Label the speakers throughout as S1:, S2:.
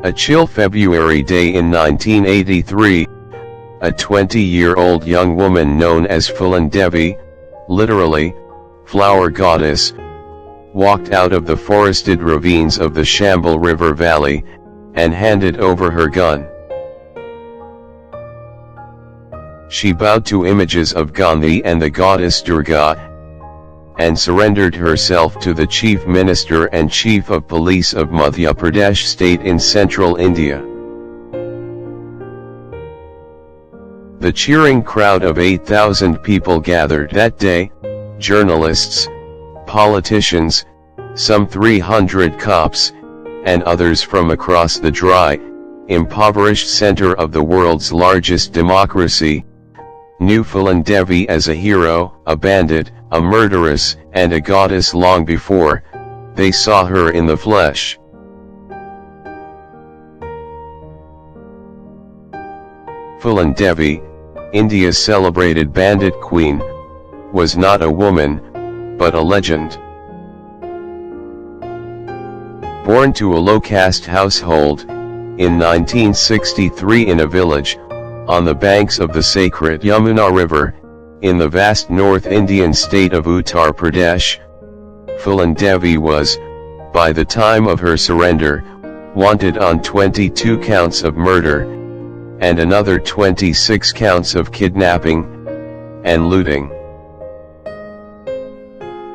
S1: A chill February day in 1983, a 20-year-old young woman known as Phulan Devi, literally, flower goddess, walked out of the forested ravines of the Chambal River Valley, and handed over her gun. She bowed to images of Gandhi and the goddess Durga, and surrendered herself to the Chief Minister and Chief of Police of Madhya Pradesh state in central India. The cheering crowd of 8,000 people gathered that day, journalists, politicians, some 300 cops, and others from across the dry, impoverished center of the world's largest democracy, knew Phulan Devi as a hero, a bandit, a murderess, and a goddess long before they saw her in the flesh. Phulan Devi, India's celebrated bandit queen, was not a woman, but a legend. Born to a low-caste household, in 1963 in a village, on the banks of the sacred Yamuna River, in the vast North Indian state of Uttar Pradesh, Phulan Devi was, by the time of her surrender, wanted on 22 counts of murder, and another 26 counts of kidnapping and looting.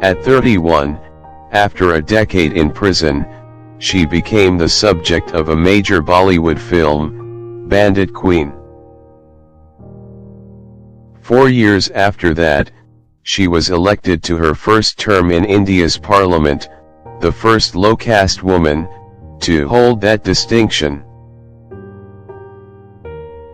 S1: At 31, after a decade in prison, she became the subject of a major Bollywood film, Bandit Queen. 4 years after that, she was elected to her first term in India's parliament, the first low-caste woman to hold that distinction.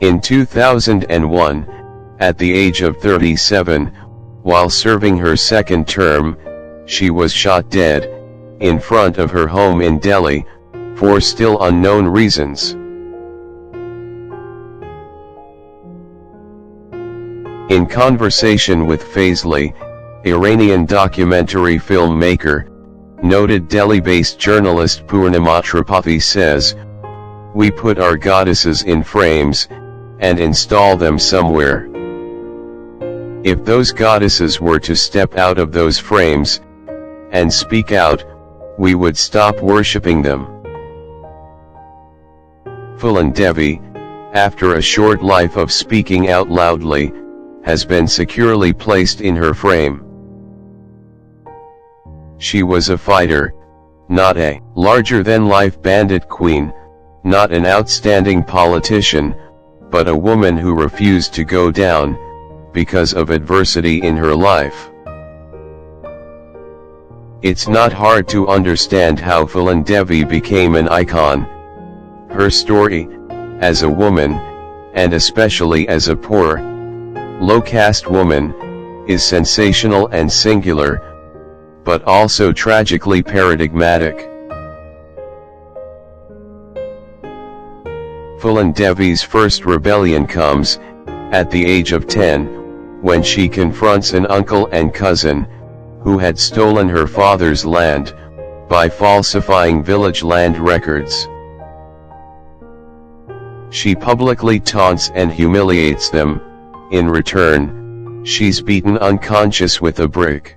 S1: In 2001, at the age of 37, while serving her second term, she was shot dead in front of her home in Delhi, for still unknown reasons. In conversation with Fazli, Iranian documentary filmmaker, noted Delhi-based journalist Purnima Tripathi says, "We put our goddesses in frames, and install them somewhere. If those goddesses were to step out of those frames, and speak out, we would stop worshipping them." Phulan Devi, after a short life of speaking out loudly, has been securely placed in her frame. She was a fighter, not a larger-than-life bandit queen, not an outstanding politician, but a woman who refused to go down, because of adversity in her life. It's not hard to understand how Phulan Devi became an icon. Her story, as a woman, and especially as a poor, low-caste woman, is sensational and singular, but also tragically paradigmatic. Phulan Devi's first rebellion comes, at the age of 10, when she confronts an uncle and cousin, who had stolen her father's land, by falsifying village land records. She publicly taunts and humiliates them. In return, she's beaten unconscious with a brick.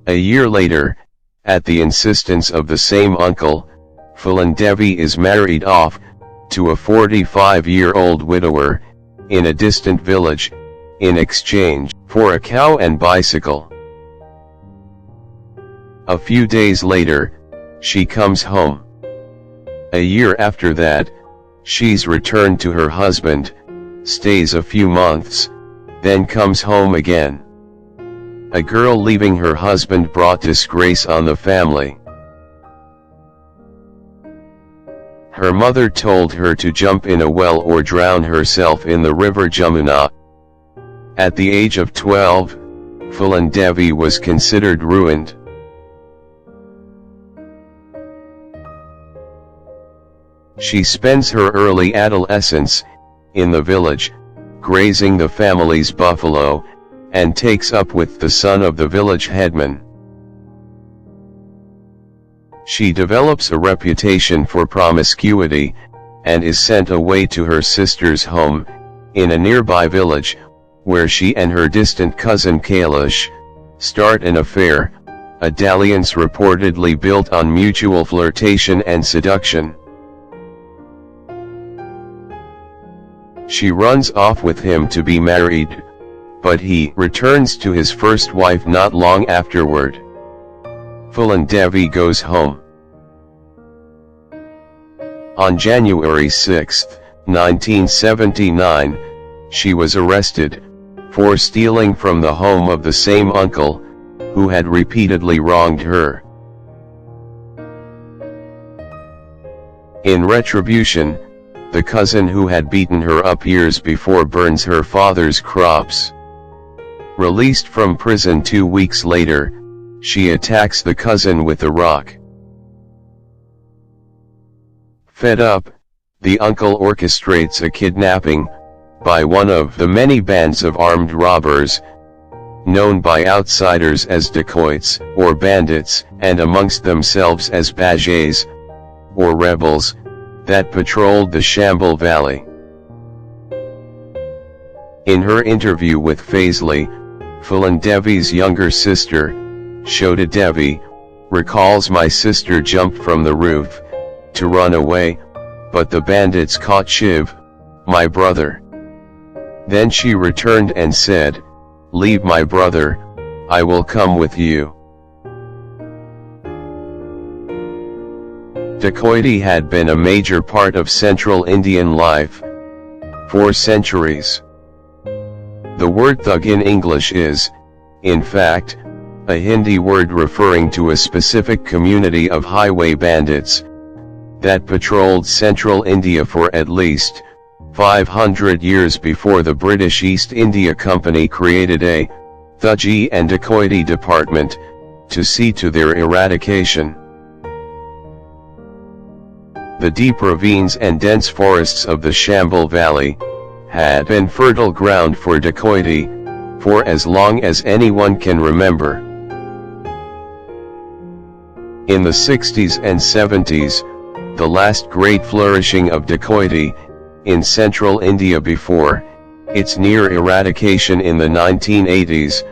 S1: A year later, at the insistence of the same uncle, Phulan Devi is married off to a 45-year-old widower in a distant village, in exchange for a cow and bicycle. A few days later, she comes home. A year after that, she's returned to her husband, stays a few months, then comes home again. A girl leaving her husband brought disgrace on the family. Her mother told her to jump in a well or drown herself in the river Jamuna. At the age of 12, Phulan Devi was considered ruined. She spends her early adolescence in the village, grazing the family's buffalo, and takes up with the son of the village headman. She develops a reputation for promiscuity, and is sent away to her sister's home, in a nearby village, where she and her distant cousin Kailash start an affair, a dalliance reportedly built on mutual flirtation and seduction. She runs off with him to be married, but he returns to his first wife not long afterward. Phulan Devi goes home. On January 6, 1979, she was arrested for stealing from the home of the same uncle who had repeatedly wronged her. In retribution, the cousin who had beaten her up years before burns her father's crops. Released from prison 2 weeks later, she attacks the cousin with a rock. Fed up, the uncle orchestrates a kidnapping by one of the many bands of armed robbers, known by outsiders as dacoits or bandits, and amongst themselves as bajais or rebels, that patrolled the Chambal Valley. In her interview with Faisley, Phulan Devi's younger sister, Shota Devi, recalls, "My sister jumped from the roof to run away, but the bandits caught Shiv, my brother. Then she returned and said, 'Leave my brother, I will come with you.'" Dacoity had been a major part of central Indian life for centuries. The word thug in English is, in fact, a Hindi word referring to a specific community of highway bandits that patrolled central India for at least 500 years before the British East India Company created a thuggee and dacoity department to see to their eradication. The deep ravines and dense forests of the Chambal Valley had been fertile ground for dacoity for as long as anyone can remember. In the 60s and 70s, the last great flourishing of dacoity in central India before its near eradication in the 1980s,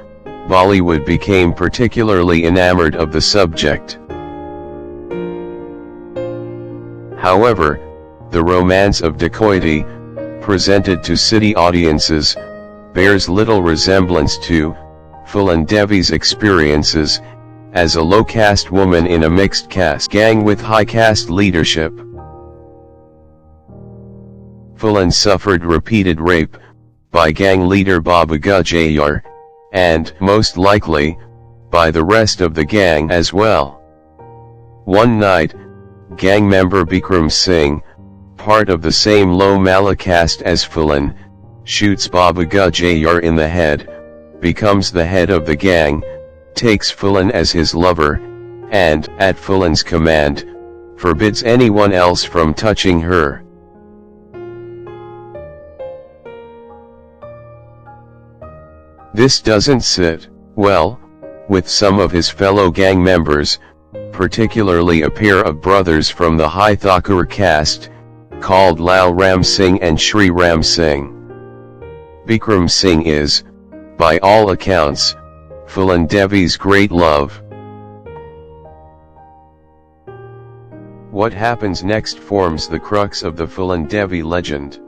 S1: Bollywood became particularly enamored of the subject. However, the romance of dacoity, presented to city audiences, bears little resemblance to Phulan Devi's experiences as a low-caste woman in a mixed-caste gang with high-caste leadership. Phulan suffered repeated rape by gang leader Babu Gujayar, and, most likely, by the rest of the gang as well. One night, gang member Bikram Singh, part of the same low Malla caste as Phulan, shoots Babu Gujayar in the head, becomes the head of the gang, takes Phulan as his lover, and, at Phulan's command, forbids anyone else from touching her. This doesn't sit well with some of his fellow gang members, particularly a pair of brothers from the high Thakur caste, called Lal Ram Singh and Shri Ram Singh. Bikram Singh is, by all accounts, Phulan Devi's great love. What happens next forms the crux of the Phulan Devi legend.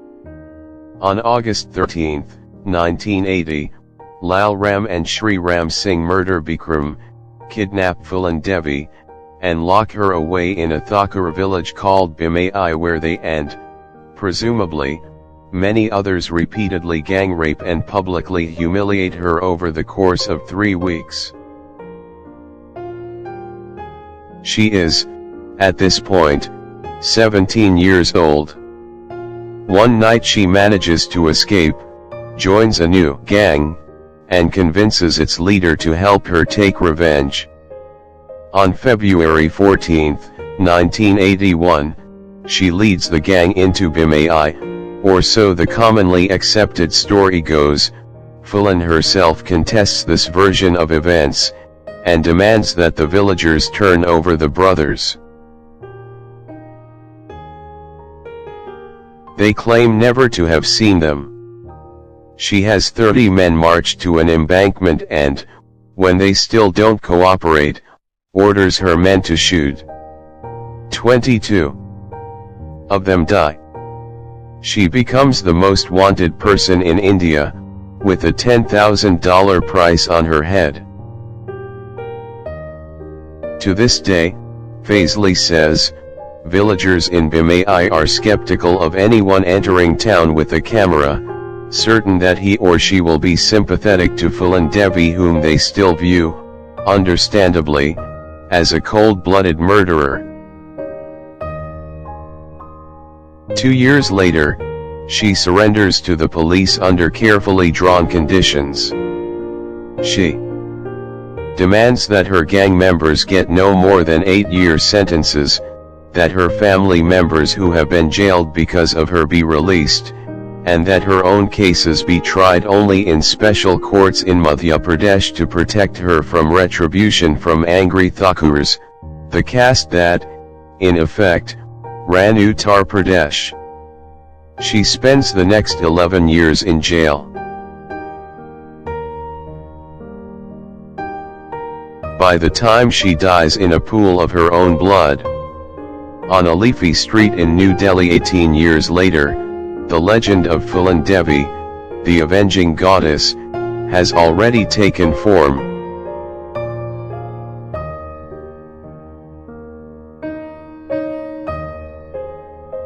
S1: On August 13, 1980, Lal Ram and Shri Ram Singh murder Bikram, kidnap Phulan Devi, and lock her away in a Thakur village called Behmai, where they and, presumably, many others repeatedly gang rape and publicly humiliate her over the course of 3 weeks. She is, at this point, 17 years old. One night she manages to escape, joins a new gang, and convinces its leader to help her take revenge. On February 14, 1981, she leads the gang into Behmai, or so the commonly accepted story goes. Phulan herself contests this version of events, and demands that the villagers turn over the brothers. They claim never to have seen them. She has 30 men march to an embankment and, when they still don't cooperate, orders her men to shoot. 22 of them die. She becomes the most wanted person in India, with a $10,000 price on her head. To this day, Faisley says, villagers in Behmai are skeptical of anyone entering town with a camera, certain that he or she will be sympathetic to Phulan Devi, whom they still view, understandably, as a cold-blooded murderer. 2 years later, she surrenders to the police under carefully drawn conditions. She demands that her gang members get no more than 8-year sentences, that her family members who have been jailed because of her be released, and that her own cases be tried only in special courts in Madhya Pradesh to protect her from retribution from angry Thakurs, the caste that, in effect, ran Uttar Pradesh. She spends the next 11 years in jail. By the time she dies in a pool of her own blood, on a leafy street in New Delhi 18 years later, the legend of Phulan Devi, the avenging goddess, has already taken form.